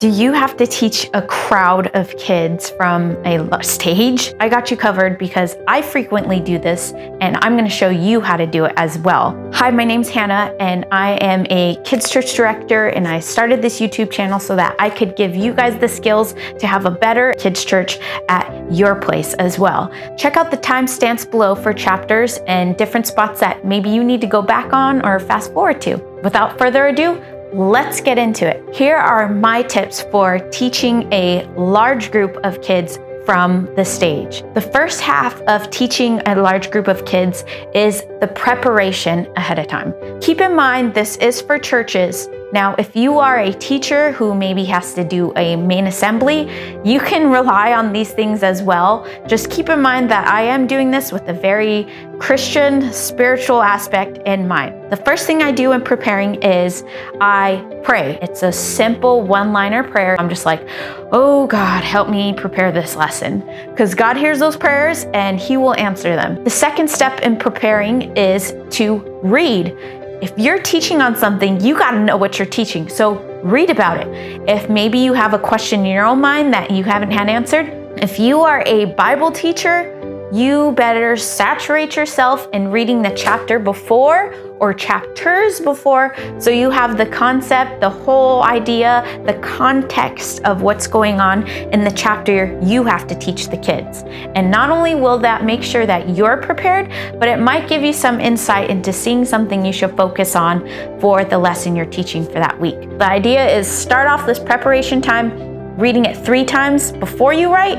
Do you have to teach a crowd of kids from a stage? I got you covered because I frequently do this and I'm going to show you how to do it as well. Hi, my name's Hannah and I am a kids church director, and I started this YouTube channel so that I could give you guys the skills to have a better kids church at your place as well. Check out the timestamps below for chapters and different spots that maybe you need to go back on or fast forward to. Without further ado, let's get into it. Here are my tips for teaching a large group of kids from the stage. The first half of teaching a large group of kids is the preparation ahead of time. Keep in mind, this is for churches. Now, if you are a teacher who maybe has to do a main assembly, you can rely on these things as well. Just keep in mind that I am doing this with a very Christian, spiritual aspect in mind. The first thing I do in preparing is I pray. It's a simple one-liner prayer. I'm just like, oh God, help me prepare this lesson. Because God hears those prayers and He will answer them. The second step in preparing is to read. If you're teaching on something, you got to know what you're teaching. So read about it. If maybe you have a question in your own mind that you haven't had answered, if you are a Bible teacher, you better saturate yourself in reading the chapter before or chapters before, so you have the concept, the whole idea, the context of what's going on in the chapter you have to teach the kids. And not only will that make sure that you're prepared, but it might give you some insight into seeing something you should focus on for the lesson you're teaching for that week. The idea is start off this preparation time reading it 3 times before you write,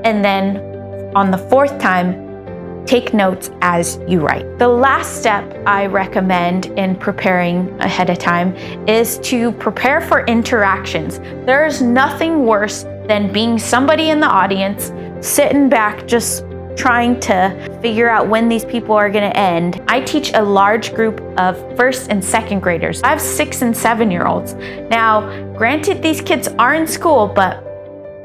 and then on the 4th time, take notes as you write. The last step I recommend in preparing ahead of time is to prepare for interactions. There's nothing worse than being somebody in the audience, sitting back, just trying to figure out when these people are going to end. I teach a large group of 1st and 2nd graders. I have 6 and 7-year-olds. Now, granted, these kids are in school, but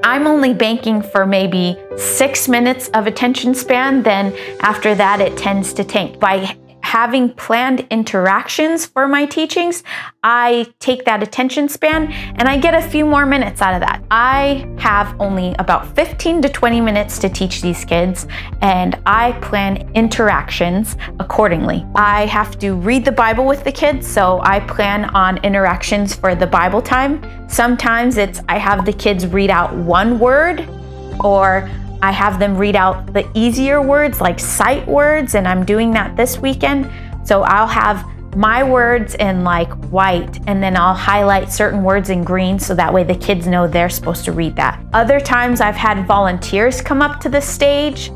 I'm only banking for maybe 6 minutes of attention span. Then after that, it tends to tank. By having planned interactions for my teachings, I take that attention span and I get a few more minutes out of that. I have only about 15 to 20 minutes to teach these kids, and I plan interactions accordingly. I have to read the Bible with the kids, so I plan on interactions for the Bible time. Sometimes I have the kids read out one word, or I have them read out the easier words like sight words, and I'm doing that this weekend. So I'll have my words in like white, and then I'll highlight certain words in green so that way the kids know they're supposed to read that. Other times I've had volunteers come up to the stage.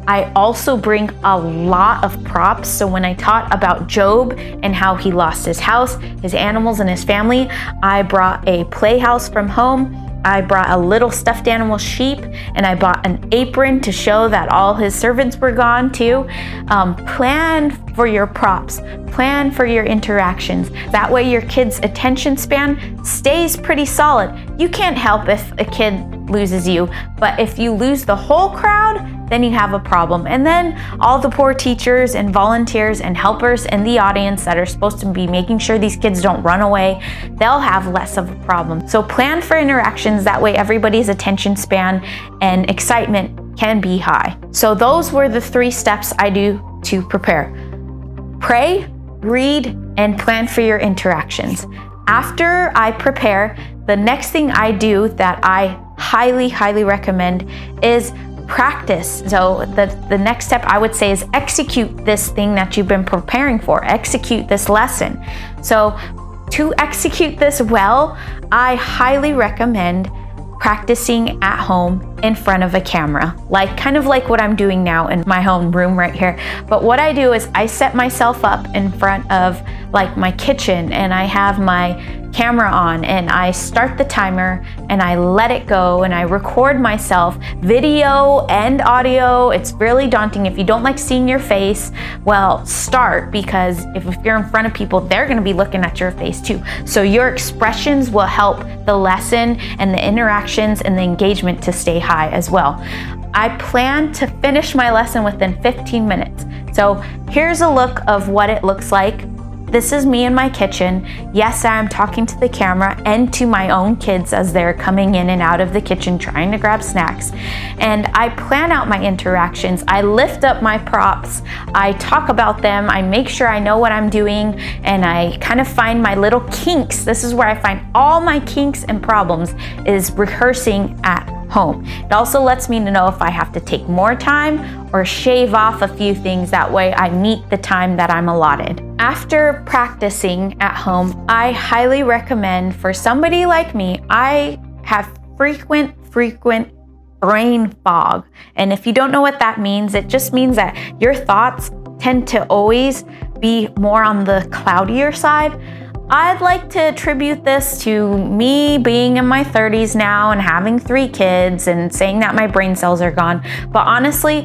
I also bring a lot of props. So when I taught about Job and how he lost his house, his animals, and his family, I brought a playhouse from home. I brought a little stuffed animal sheep, and I bought an apron to show that all his servants were gone too. Plan for your props, plan for your interactions. That way your kid's attention span stays pretty solid. You can't help if a kid loses you, but if you lose the whole crowd, then you have a problem. And then all the poor teachers and volunteers and helpers in the audience that are supposed to be making sure these kids don't run away, they'll have less of a problem. So plan for interactions, that way everybody's attention span and excitement can be high. So those were the 3 steps I do to prepare. Pray, read, and plan for your interactions. After I prepare, the next thing I do that I highly recommend is practice. So the next step I would say is execute this thing that you've been preparing for. Execute this lesson. So to execute this well, I highly recommend practicing at home in front of a camera, kind of like what I'm doing now in my home room right here. But what I do is I set myself up in front of my kitchen, and I have my camera on, and I start the timer and I let it go, and I record myself, video and audio. It's really daunting. If you don't like seeing your face, well, start, because if you're in front of people, they're going to be looking at your face too. So your expressions will help the lesson and the interactions and the engagement to stay high as well. I plan to finish my lesson within 15 minutes. So here's a look of what it looks like This is me in my kitchen. Yes, I'm talking to the camera and to my own kids as they're coming in and out of the kitchen trying to grab snacks. And I plan out my interactions. I lift up my props. I talk about them. I make sure I know what I'm doing, and I kind of find my little kinks. This is where I find all my kinks and problems, is rehearsing at home. It also lets me know if I have to take more time or shave off a few things. That way I meet the time that I'm allotted. After practicing at home, I highly recommend, for somebody like me, I have frequent brain fog. And if you don't know what that means, it just means that your thoughts tend to always be more on the cloudier side. I'd like to attribute this to me being in my 30s now and having 3 kids and saying that my brain cells are gone. But honestly,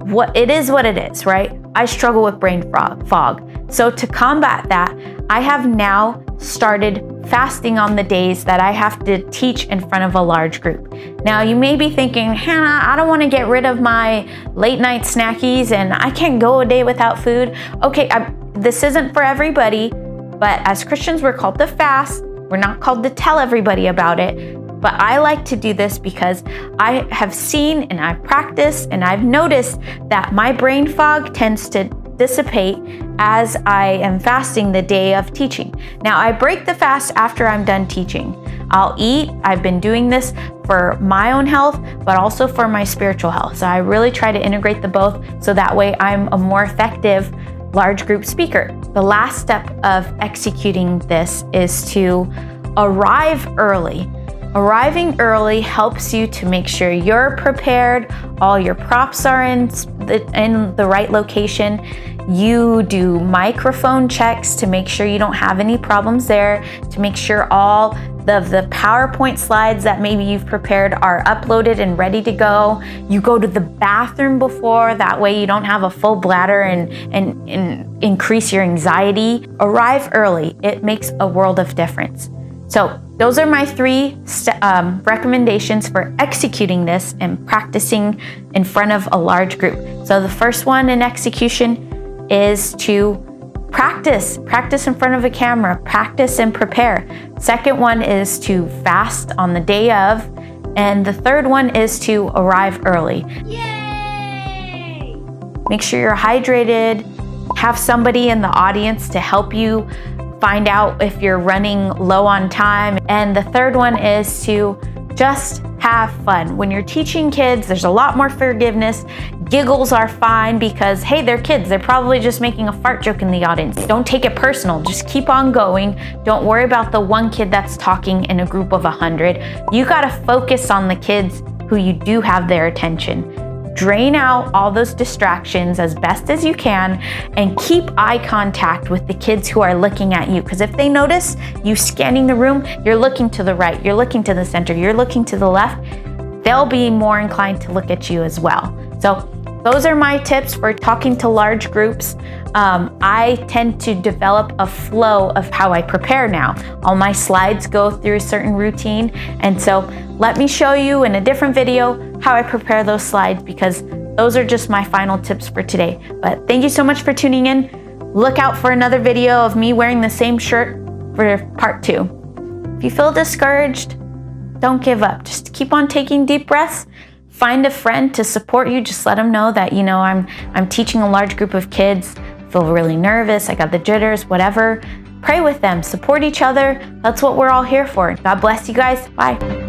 what it is, right? I struggle with brain fog. So to combat that, I have now started fasting on the days that I have to teach in front of a large group. Now you may be thinking, Hannah, I don't want to get rid of my late night snackies and I can't go a day without food. Okay, this isn't for everybody, but as Christians, we're called to fast. We're not called to tell everybody about it. But I like to do this because I have seen and I've practiced and I've noticed that my brain fog tends to dissipate as I am fasting the day of teaching. Now, I break the fast after I'm done teaching. I'll eat. I've been doing this for my own health, but also for my spiritual health. So I really try to integrate the both, so that way I'm a more effective large group speaker. The last step of executing this is to arrive early. Arriving early helps you to make sure you're prepared, all your props are in the right location. You do microphone checks to make sure you don't have any problems there, to make sure all of the PowerPoint slides that maybe you've prepared are uploaded and ready to go. You go to the bathroom before, that way you don't have a full bladder and increase your anxiety. Arrive early. It makes a world of difference. So those are my 3 recommendations for executing this and practicing in front of a large group. So the first one in execution is to practice in front of a camera, practice and prepare. Second one is to fast on the day of. And the third one is to arrive early. Yay! Make sure you're hydrated, have somebody in the audience to help you find out if you're running low on time. And the third one is to just have fun. When you're teaching kids, there's a lot more forgiveness. Giggles are fine because, hey, they're kids. They're probably just making a fart joke in the audience. Don't take it personal. Just keep on going. Don't worry about the one kid that's talking in a group of 100. You gotta focus on the kids who you do have their attention. Drain out all those distractions as best as you can and keep eye contact with the kids who are looking at you. Because if they notice you scanning the room, you're looking to the right, you're looking to the center, you're looking to the left, they'll be more inclined to look at you as well. So those are my tips for talking to large groups. I tend to develop a flow of how I prepare now. All my slides go through a certain routine. And so let me show you in a different video how I prepare those slides, because those are just my final tips for today. But thank you so much for tuning in. Look out for another video of me wearing the same shirt for part 2. If you feel discouraged, don't give up. Just keep on taking deep breaths. Find a friend to support you. Just let them know that, I'm teaching a large group of kids, feel really nervous, I got the jitters, whatever. Pray with them, support each other. That's what we're all here for. God bless you guys. Bye.